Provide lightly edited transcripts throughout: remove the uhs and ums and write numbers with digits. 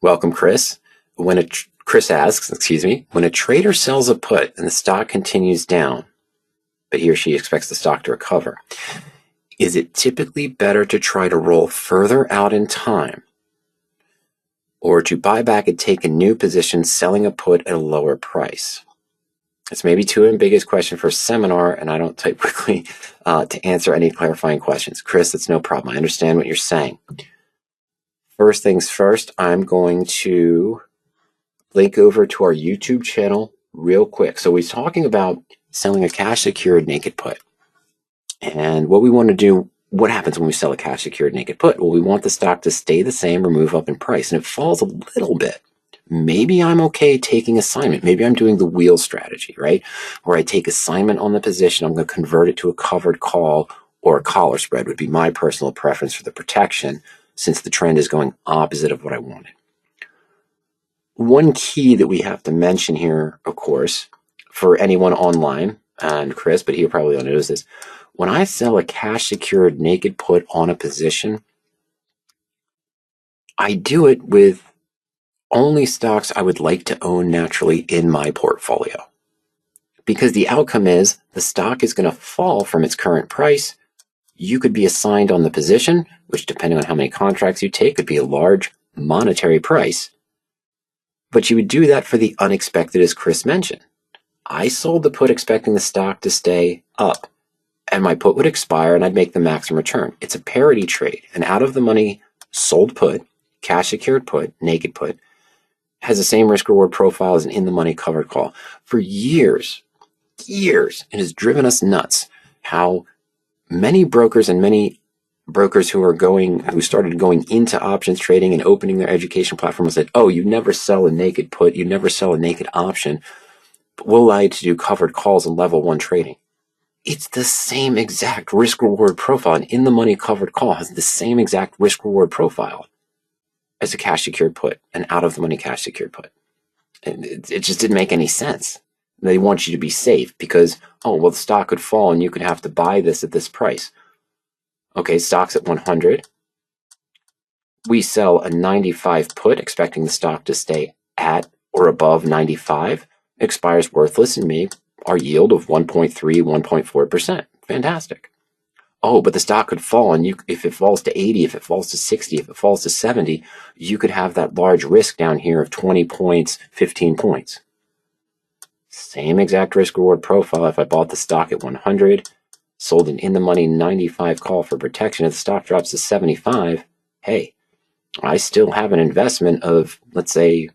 Welcome, Chris. Chris asks, when a trader sells a put and the stock continues down, but he or she expects the stock to recover, is it typically better to try to roll further out in time or to buy back and take a new position selling a put at a lower price? It's maybe too ambiguous question for a seminar, and I don't type quickly to answer any clarifying questions. Chris, that's no problem. I understand what you're saying. First things first, I'm going to link over to our YouTube channel real quick. So we're talking about selling a cash secured naked put. And what we want to do, what happens when we sell a cash secured naked put? Well, we want the stock to stay the same or move up in price. And it falls a little bit. Maybe I'm okay taking assignment. Maybe I'm doing the wheel strategy, right? Where I take assignment on the position. I'm going to convert it to a covered call or a collar spread would be my personal preference for the protection, since the trend is going opposite of what I wanted. One key that we have to mention here, of course, for anyone online, and Chris, but he probably knows this, when I sell a cash secured naked put on a position, I do it with only stocks I would like to own naturally in my portfolio. Because the outcome is the stock is going to fall from its current price. You could be assigned on the position, which depending on how many contracts you take, could be a large monetary price. But you would do that for the unexpected, as Chris mentioned. I sold the put expecting the stock to stay up, and my put would expire and I'd make the maximum return. It's a parity trade. An out of the money sold put, cash secured put, naked put, has the same risk reward profile as an in the money covered call. For years, it has driven us nuts how many brokers and many brokers who started going into options trading and opening their education platform said, oh, you never sell a naked put, you never sell a naked option, but we'll allow you to do covered calls and level one trading. It's the same exact risk reward profile. An in the money covered call has the same exact risk reward profile as a cash secured put, an out of the money cash secured put. And it just didn't make any sense. They want you to be safe because, oh, well, the stock could fall and you could have to buy this at this price. Okay, stock's at 100. We sell a 95 put, expecting the stock to stay at or above 95. Expires worthless and make our yield of 1.3, 1.4%. Fantastic. Oh, but the stock could fall, and if it falls to 80, if it falls to 60, if it falls to 70, you could have that large risk down here of 20 points, 15 points. Same exact risk reward profile. If I bought the stock at 100, sold an in the money 95 call for protection, if the stock drops to 75, hey, I still have an investment of, let's say,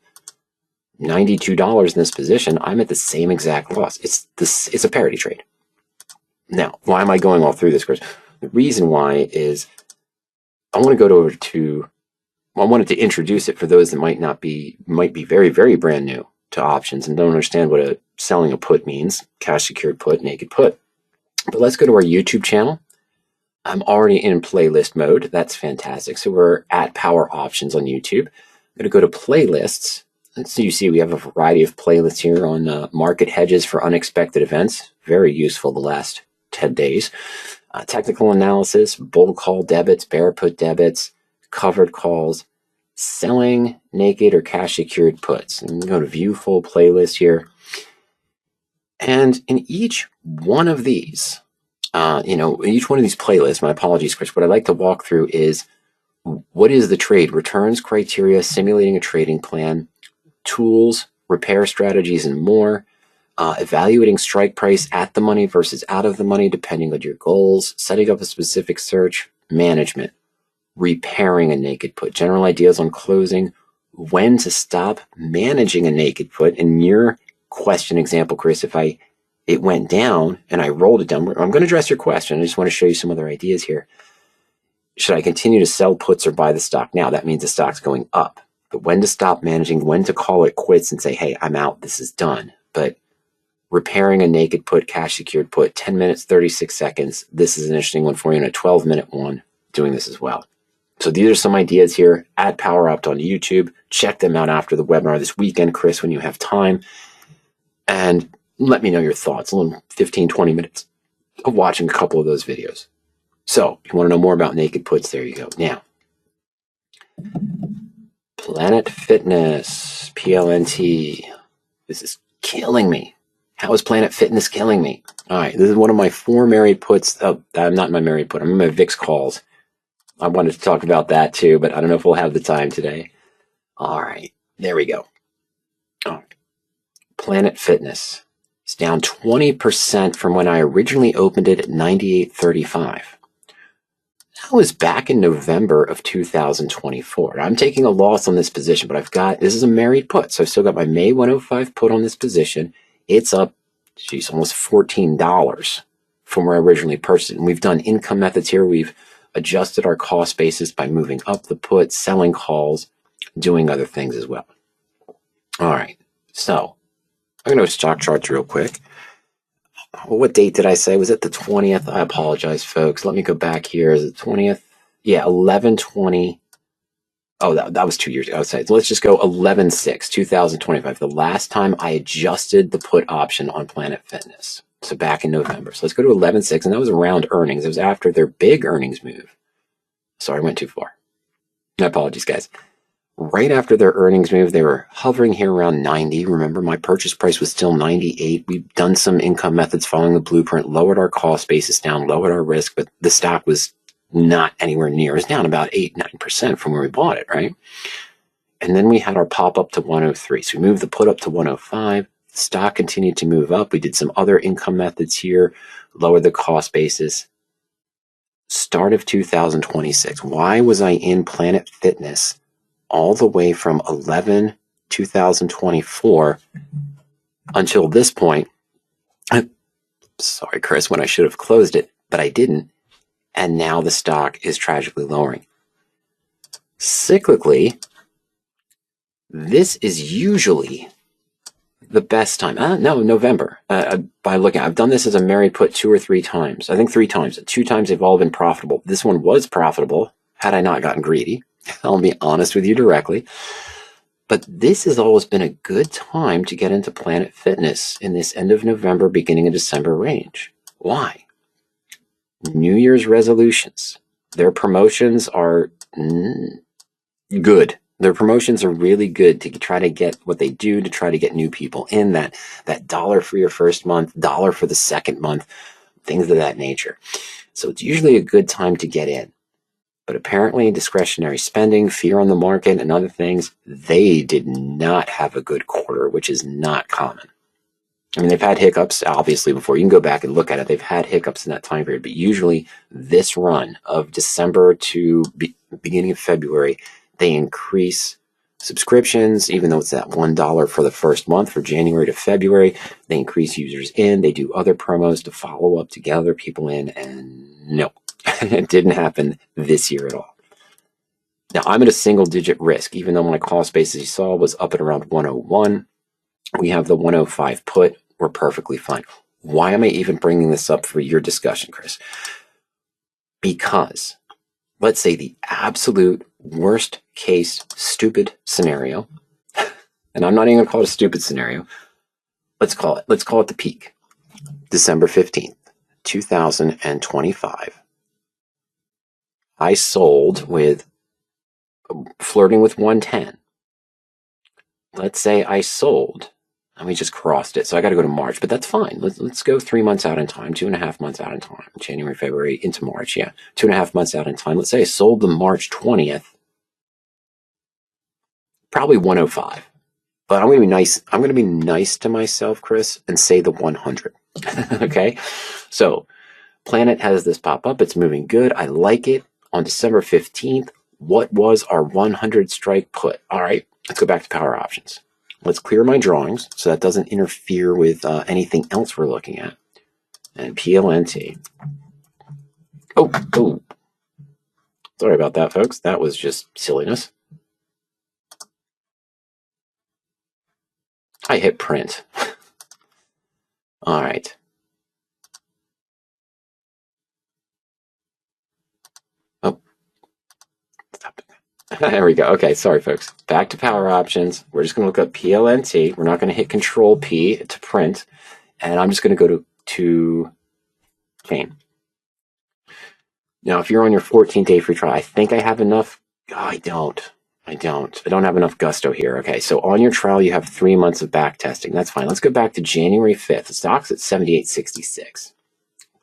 $92 in this position. I'm at the same exact loss. It's a parity trade. Now, why am I going all through this, Chris? The reason why is I wanted to introduce it for those that might be very, very brand new to options and don't understand what selling a put means, cash secured put, naked put. But let's go to our YouTube channel. I'm already in playlist mode. That's fantastic. So we're at PowerOptions on YouTube. I'm going to go to playlists. So you see we have a variety of playlists here on market hedges for unexpected events. Very useful the last 10 days. Technical analysis, bull call debits, bear put debits, covered calls, selling naked or cash secured puts. And we go to view full playlist here. And in each one of these, in each one of these playlists, my apologies, Chris, what I'd like to walk through is what is the trade, returns criteria, simulating a trading plan, tools, repair strategies, and more. Evaluating strike price at the money versus out of the money, depending on your goals, setting up a specific search, management, repairing a naked put, general ideas on closing, when to stop managing a naked put. In your question example, Chris, if it went down and I rolled it down, I'm going to address your question. I just want to show you some other ideas here. Should I continue to sell puts or buy the stock now? That means the stock's going up. But when to stop managing, when to call it quits and say, hey, I'm out, this is done. But repairing a naked put, cash secured put, 10 minutes, 36 seconds. This is an interesting one for you, and a 12-minute one doing this as well. So these are some ideas here at PowerOpt on YouTube. Check them out after the webinar this weekend, Chris, when you have time. And let me know your thoughts. 15, 20 minutes of watching a couple of those videos. So if you want to know more about naked puts, there you go. Now, Planet Fitness, PLNT. This is killing me. How is Planet Fitness killing me? All right, this is one of my 4 married puts. Oh, I'm not in my married put. I'm in my VIX calls. I wanted to talk about that too, but I don't know if we'll have the time today. All right, there we go. Oh, Planet Fitness is down 20% from when I originally opened it at 98.35. That was back in November of 2024. I'm taking a loss on this position, but this is a married put, so I've still got my May 105 put on this position. It's up, geez, almost $14 from where I originally purchased it. And we've done income methods here. We've adjusted our cost basis by moving up the put, selling calls, doing other things as well. All right, so I'm going to stock charts real quick. What date did I say? Was it the 20th? I apologize, folks. Let me go back here. Is it 20th? Yeah, 11/20. Oh, that was 2 years ago. So let's just go 11/6, 2025. The last time I adjusted the put option on Planet Fitness. So back in November. So let's go to 11/6, and that was around earnings. It was after their big earnings move. Sorry, I went too far. My apologies, guys. Right after their earnings move, they were hovering here around 90. Remember, my purchase price was still 98. We've done some income methods following the blueprint, lowered our cost basis down, lowered our risk, but the stock was not anywhere near. It was down about 8-9% from where we bought it, right? And then we had our pop up to 103. So we moved the put up to 105. The stock continued to move up. We did some other income methods here, lowered the cost basis. Start of 2026. Why was I in Planet Fitness all the way from 11/2024 until this point? Sorry, Chris, when I should have closed it, but I didn't. And now the stock is tragically lowering. Cyclically, this is usually the best time. No, November. By looking, I've done this as a married put 2 or 3 times. I think 3 times. 2 times they've all been profitable. This one was profitable had I not gotten greedy. I'll be honest with you directly. But this has always been a good time to get into Planet Fitness in this end of November, beginning of December range. Why? New Year's resolutions. Their promotions are good. Their promotions are really good to try to get what they do to try to get new people in, that $1 for your first month, $1 for the second month, things of that nature. So it's usually a good time to get in. But apparently discretionary spending, fear on the market, and other things, they did not have a good quarter, which is not common. I mean, they've had hiccups, obviously, before. You can go back and look at it. They've had hiccups in that time period. But usually this run of December to beginning of February, they increase subscriptions, even though it's that $1 for the first month for January to February. They increase users in. They do other promos to follow up to gather people in. And no, it didn't happen this year at all. Now, I'm at a single-digit risk, even though my cost base, as you saw, was up at around 101. We have the 105 put. We're perfectly fine. Why am I even bringing this up for your discussion, Chris? Because let's say the absolute worst case stupid scenario, and I'm not even gonna call it a stupid scenario. Let's call it the peak. December 15th, 2025. I sold with flirting with 110. Let's say I sold, and we just crossed it, so I got to go to March, but that's fine. Let's go 3 months out in time, 2.5 months out in time, January, February into March. Yeah, 2.5 months out in time. Let's say I sold them March 20th, probably 105. But I'm going to be nice. I'm going to be nice to myself, Chris, and say the 100. Okay, so Planet has this pop up. It's moving good. I like it. On December 15th, what was our 100 strike put? All right, let's go back to Power Options. Let's clear my drawings so that doesn't interfere with anything else we're looking at. And PLNT. Oh. Sorry about that, folks. That was just silliness. I hit print. All right. Oh, stop it. There we go. Okay, sorry, folks. Back to Power Options. We're just going to look up PLNT. We're not going to hit Control P to print. And I'm just going to go to chain. Now, if you're on your 14-day free trial, I think I have enough. Oh, I don't. I don't have enough gusto here. Okay, so on your trial, you have 3 months of back testing. That's fine. Let's go back to January 5th. The stock's at 78.66.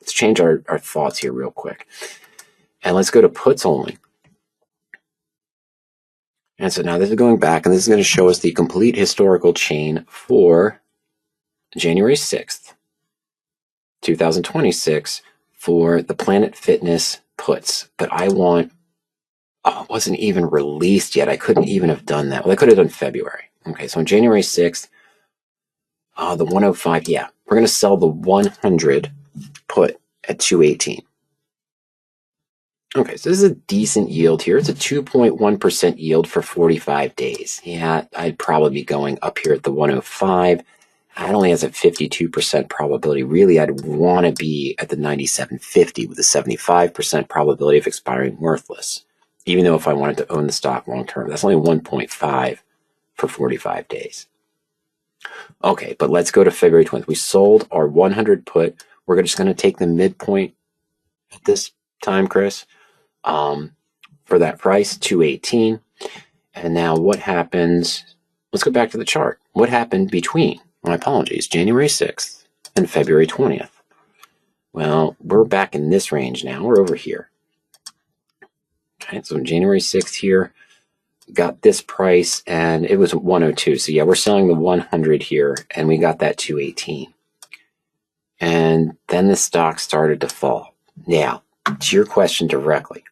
Let's change our thoughts here real quick. And let's go to puts only. And so now this is going back, and this is going to show us the complete historical chain for January 6th, 2026 for the Planet Fitness puts. But I want, it wasn't even released yet. I couldn't even have done that. Well, I could have done February. Okay, so on January 6th, the 105, yeah, we're going to sell the 100 put at 218. Okay, so this is a decent yield here. It's a 2.1% yield for 45 days. Yeah, I'd probably be going up here at the 105. It only has a 52% probability. Really, I'd want to be at the 97.50 with a 75% probability of expiring worthless. Even though if I wanted to own the stock long term, that's only 1.5 for 45 days. Okay, but let's go to February 20th. We sold our 100 put. We're just going to take the midpoint at this time, Chris. For that price, 218. And now what happens? Let's go back to the chart. What happened between, my apologies, January 6th and February 20th? Well, we're back in this range now. We're over here. Okay, so January 6th here, got this price, and it was 102. So yeah, we're selling the 100 here, and we got that 218. And then the stock started to fall. Now, to your question directly,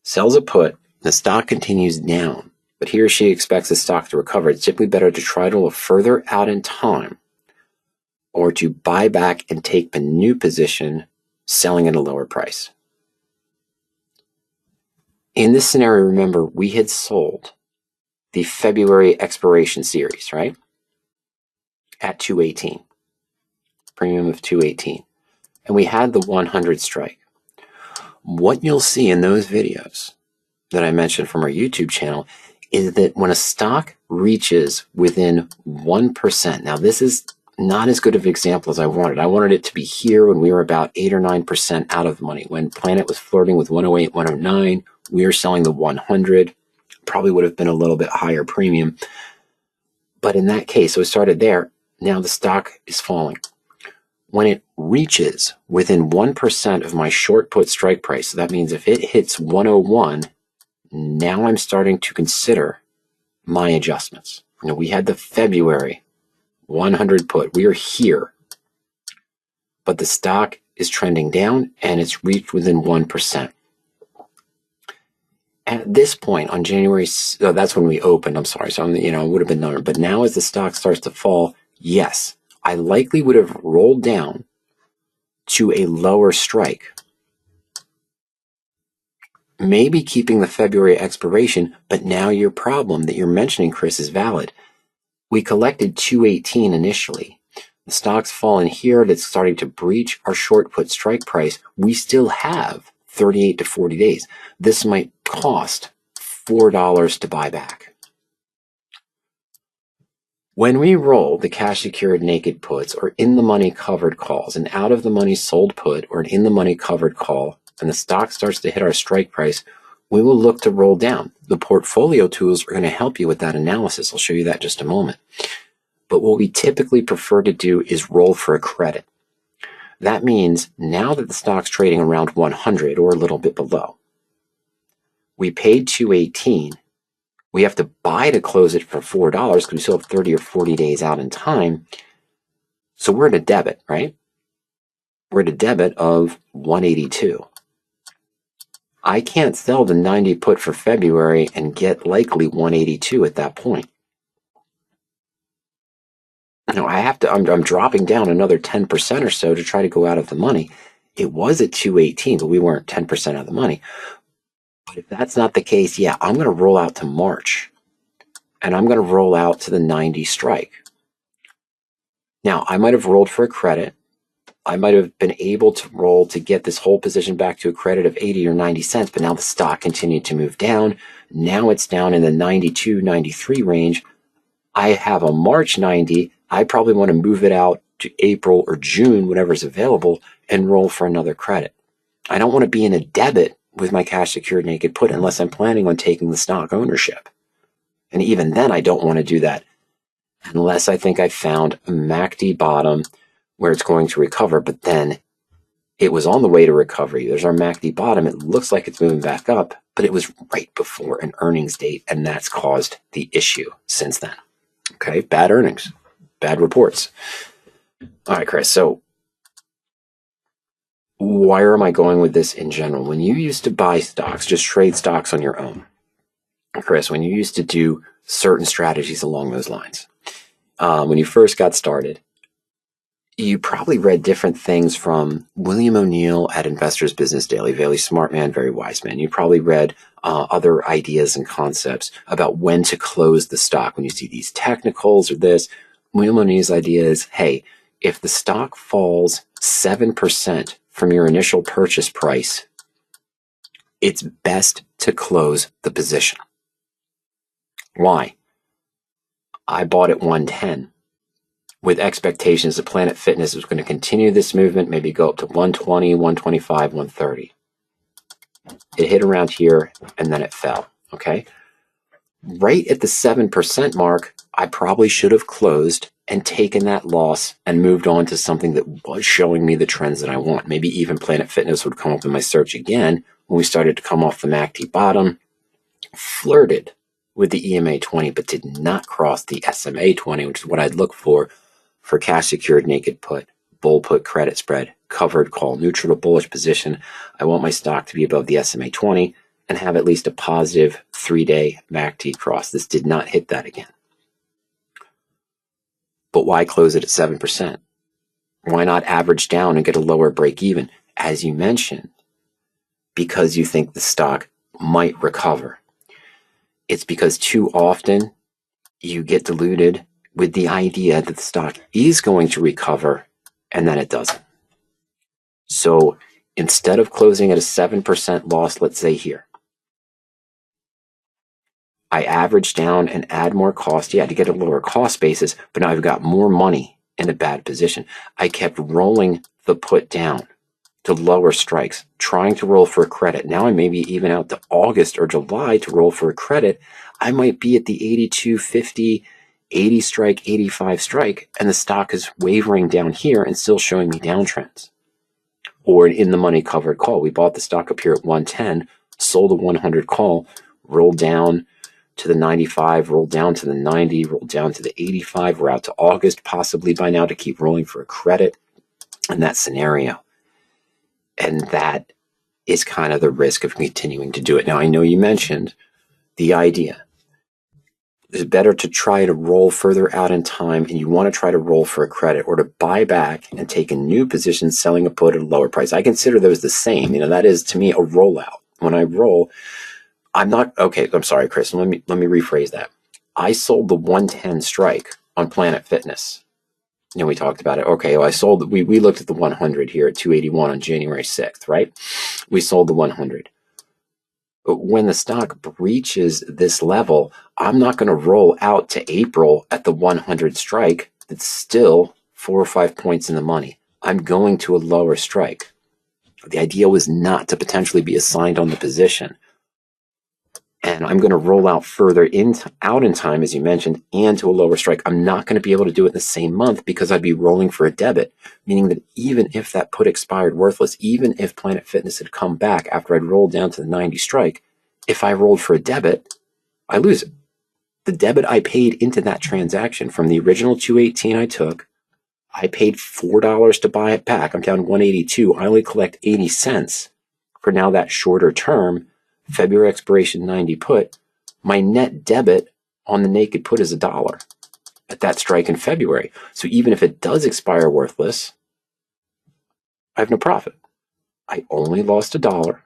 sells a put, the stock continues down, but he or she expects the stock to recover. It's typically better to try to look further out in time or to buy back and take a new position selling at a lower price. In this scenario, remember, we had sold the February expiration series, right? At 218, premium of 218. And we had the 100 strike. What you'll see in those videos that I mentioned from our YouTube channel is that when a stock reaches within 1%, now this is not as good of an example as I wanted. I wanted it to be here when we were about 8 or 9% out of the money. When Planet was flirting with 108, 109, we were selling the 100. Probably would have been a little bit higher premium. But in that case, so it started there. Now the stock is falling. When it reaches within 1% of my short put strike price, so that means if it hits 101, now I'm starting to consider my adjustments. We had the February 100 put. We are here, but the stock is trending down and it's reached within 1%. At this point on January, that's when we opened, I'm sorry, so it would have been numbered. But now as the stock starts to fall, yes, I likely would have rolled down to a lower strike. Maybe keeping the February expiration, but now your problem that you're mentioning, Chris, is valid. We collected 218 initially. The stock's fallen here. That's starting to breach our short put strike price. We still have 38 to 40 days. This might cost $4 to buy back. When we roll the cash secured naked puts or in the money covered calls, an out of the money sold put or an in the money covered call, and the stock starts to hit our strike price, we will look to roll down. The portfolio tools are going to help you with that analysis. I'll show you that in just a moment. But what we typically prefer to do is roll for a credit. That means now that the stock's trading around 100 or a little bit below, we paid 218. We have to buy to close it for $4 because we still have 30 or 40 days out in time. So we're at a debit, right? We're at a debit of 182. I can't sell the 90 put for February and get likely 182 at that point. I'm dropping down another 10% or so to try to go out of the money. It was at 218, but we weren't 10% of the money. But if that's not the case, yeah, I'm going to roll out to March. And I'm going to roll out to the 90 strike. Now, I might have rolled for a credit. I might have been able to roll to get this whole position back to a credit of 80 or 90 cents, but now the stock continued to move down. Now it's down in the 92, 93 range. I have a March 90. I probably want to move it out to April or June, whatever's available, and roll for another credit. I don't want to be in a debit with my cash secured naked put unless I'm planning on taking the stock ownership. And even then, I don't want to do that unless I think I found a MACD bottom where it's going to recover, but then it was on the way to recovery. There's our MACD bottom. It looks like it's moving back up, but it was right before an earnings date, and that's caused the issue since then. Okay, bad earnings, bad reports. All right, Chris, so where am I going with this in general? When you used to buy stocks, just trade stocks on your own, Chris, when you used to do certain strategies along those lines, when you first got started, you probably read different things from William O'Neill at Investors Business Daily, very smart man, very wise man. You probably read other ideas and concepts about when to close the stock. When you see these technicals or this, William O'Neill's idea is, hey, if the stock falls 7% from your initial purchase price, it's best to close the position. Why? I bought at 110 with expectations that Planet Fitness was going to continue this movement, maybe go up to 120, 125, 130. It hit around here and then it fell, okay? Right at the 7% mark, I probably should have closed and taken that loss and moved on to something that was showing me the trends that I want. Maybe even Planet Fitness would come up in my search again when we started to come off the MACD bottom, flirted with the EMA 20, but did not cross the SMA 20, which is what I'd look for cash secured naked put, bull put credit spread, covered call, neutral to bullish position. I want my stock to be above the SMA 20 and have at least a positive 3-day MACD cross. This did not hit that again. But why close it at 7%? Why not average down and get a lower break even? As you mentioned, because you think the stock might recover. It's because too often you get deluded with the idea that the stock is going to recover and then it doesn't. So instead of closing at a 7% loss, let's say here, I average down and add more cost. Yeah, to get a lower cost basis, but now I've got more money in a bad position. I kept rolling the put down to lower strikes, trying to roll for a credit. Now I may be even out to August or July to roll for a credit. I might be at the 82.50, 80 strike, 85 strike, and the stock is wavering down here and still showing me downtrends. Or an in the money covered call. We bought the stock up here at 110, sold a 100 call, rolled down to the 95, rolled down to the 90, rolled down to the 85. We're out to August possibly by now to keep rolling for a credit in that scenario. And that is kind of the risk of continuing to do it. Now, I know you mentioned the idea. It's better to try to roll further out in time, and you want to try to roll for a credit or to buy back and take a new position selling a put at a lower price. I consider those the same. That is to me a rollout. When I roll, I'm not, okay, I'm sorry, Chris, let me rephrase that. I sold the 110 strike on Planet Fitness. We talked about it. Okay, well, I sold, we looked at the 100 here at 281 on January 6th, right? We sold the 100. But when the stock breaches this level, I'm not going to roll out to April at the 100 strike. That's still 4 or 5 points in the money. I'm going to a lower strike. The idea was not to potentially be assigned on the position. And I'm going to roll out further out in time, as you mentioned, and to a lower strike. I'm not going to be able to do it in the same month because I'd be rolling for a debit, meaning that even if that put expired worthless, even if Planet Fitness had come back after I'd rolled down to the 90 strike, if I rolled for a debit, I lose it. The debit I paid into that transaction from the original 218 I took, I paid $4 to buy it back. I'm down 182. I only collect 80 cents for now that shorter term. February expiration 90 put, my net debit on the naked put is $1 at that strike in February. So even if it does expire worthless, I have no profit. I only lost $1.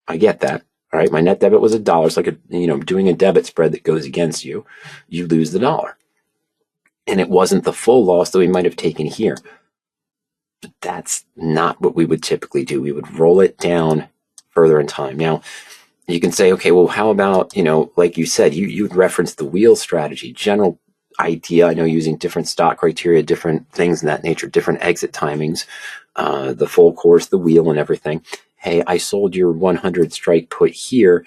I get that. All right, my net debit was $1. It's like doing a debit spread that goes against you. You lose the dollar. And it wasn't the full loss that we might have taken here. But that's not what we would typically do. We would roll it down further in time. Now, you can say, okay, well, how about, like you said, you'd reference the wheel strategy, general idea. I know using different stock criteria, different things in that nature, different exit timings, the full course, the wheel and everything. hey, I sold your 100 strike put here.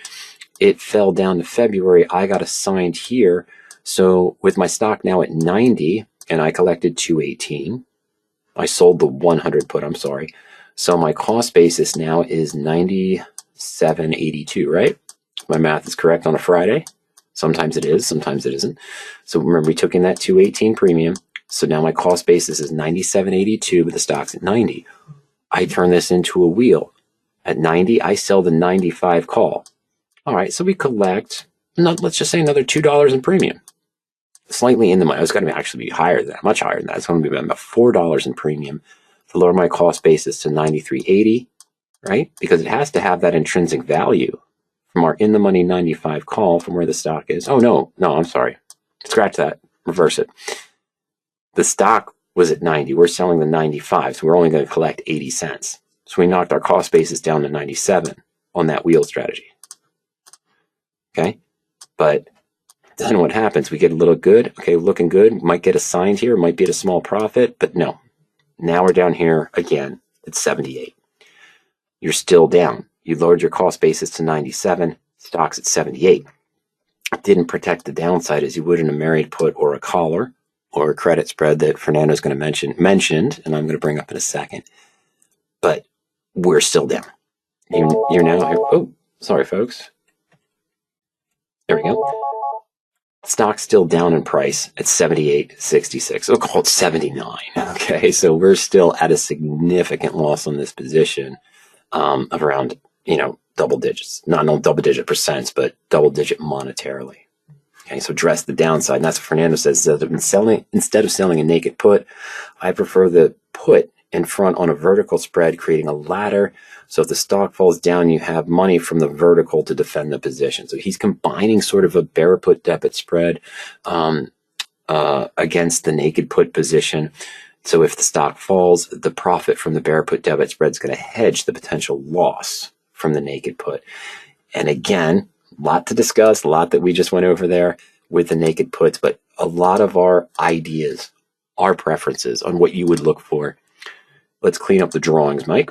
It fell down to February. I got assigned here. So with my stock now at 90 and I collected 218, I sold the 100 put, I'm sorry. So my cost basis now is 97.82, right? My math is correct on a Friday. Sometimes it is, sometimes it isn't. So remember, we took in that 218 premium. So now my cost basis is 97.82, but the stock's at 90. I turn this into a wheel. At 90, I sell the 95 call. All right, so we collect, let's just say another $2 in premium. Slightly in the money. It's going to actually be higher than that, much higher than that. It's going to be about $4 in premium to lower my cost basis to 93.80, right? Because it has to have that intrinsic value from our in the money 95 call from where the stock is. Oh, no, I'm sorry. Scratch that. Reverse it. The stock was at 90. We're selling the 95, so we're only going to collect 80 cents. So we knocked our cost basis down to 97 on that wheel strategy. Okay? But then what happens? We get a little good. Okay, looking good. Might get assigned here. Might be at a small profit. But no. Now we're down here again at 78. You're still down. You lowered your cost basis to 97. Stock's at 78. Didn't protect the downside as you would in a married put or a collar or a credit spread that Fernando's going to mentioned, and I'm going to bring up in a second. But we're still down. You're now here. Oh, sorry, folks. There we go. Stock's still down in price at 78.66. We'll call it 79. Okay, so we're still at a significant loss on this position of around, double digits. Not double digit percents, but double digit monetarily. Okay, so address the downside. And that's what Fernando says. Instead of selling a naked put, I prefer the put in front on a vertical spread, creating a ladder. So if the stock falls down, you have money from the vertical to defend the position. So he's combining sort of a bear put debit spread against the naked put position. So if the stock falls, the profit from the bear put debit spread is going to hedge the potential loss from the naked put. And again, a lot to discuss, a lot that we just went over there with the naked puts, but a lot of our ideas, our preferences on what you would look for. Let's clean up the drawings, Mike,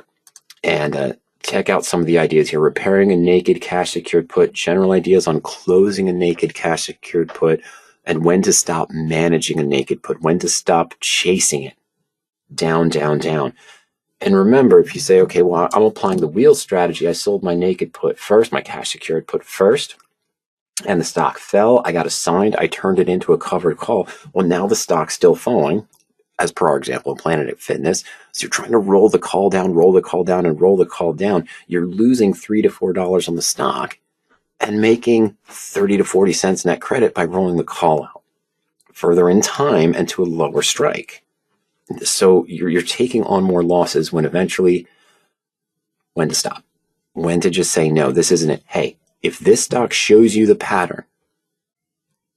and check out some of the ideas here. Repairing a naked cash secured put, general ideas on closing a naked cash secured put, and when to stop managing a naked put, when to stop chasing it. Down, down, down. And remember, if you say, okay, well, I'm applying the wheel strategy. I sold my naked put first, my cash secured put first, and the stock fell. I got assigned. I turned it into a covered call. Well, now the stock's still falling, as per our example in Planet Fitness. So you're trying to roll the call down, roll the call down, and roll the call down. You're losing $3 to $4 on the stock and making 30 to 40 cents net credit by rolling the call out further in time and to a lower strike. So you're taking on more losses when eventually, when to stop, when to just say, no, this isn't it. Hey, if this stock shows you the pattern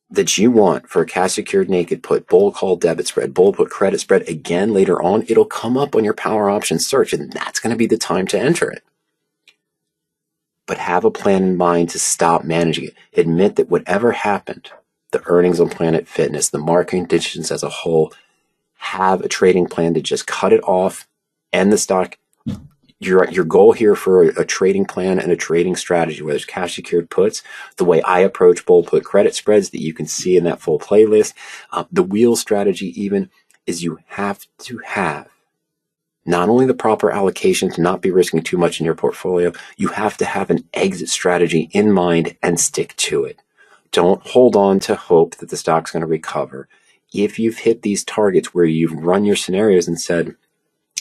that you want for a cash secured naked put, bull call debit spread, bull put credit spread again later on, it'll come up on your PowerOptions search, and that's going to be the time to enter it. But have a plan in mind to stop managing it. Admit that whatever happened, the earnings on Planet Fitness, the market conditions as a whole, have a trading plan to just cut it off, and the stock. Your goal here for a trading plan and a trading strategy, whether it's cash secured puts, the way I approach bull put credit spreads that you can see in that full playlist, the wheel strategy even, is you have to have not only the proper allocation to not be risking too much in your portfolio, you have to have an exit strategy in mind and stick to it. Don't hold on to hope that the stock's going to recover. If you've hit these targets where you've run your scenarios and said,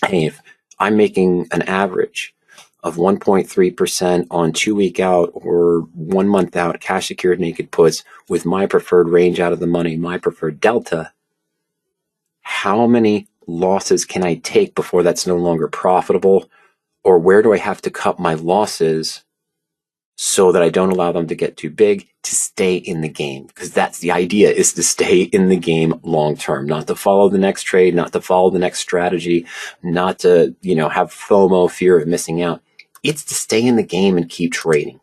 hey, if I'm making an average of 1.3% on 2 week out or 1 month out cash secured naked puts with my preferred range out of the money, my preferred delta, how many losses can I take before that's no longer profitable? Or where do I have to cut my losses so that I don't allow them to get too big to stay in the game? Because that's the idea, is to stay in the game long term, not to follow the next trade, not to follow the next strategy, not to, have FOMO, fear of missing out. It's to stay in the game and keep trading.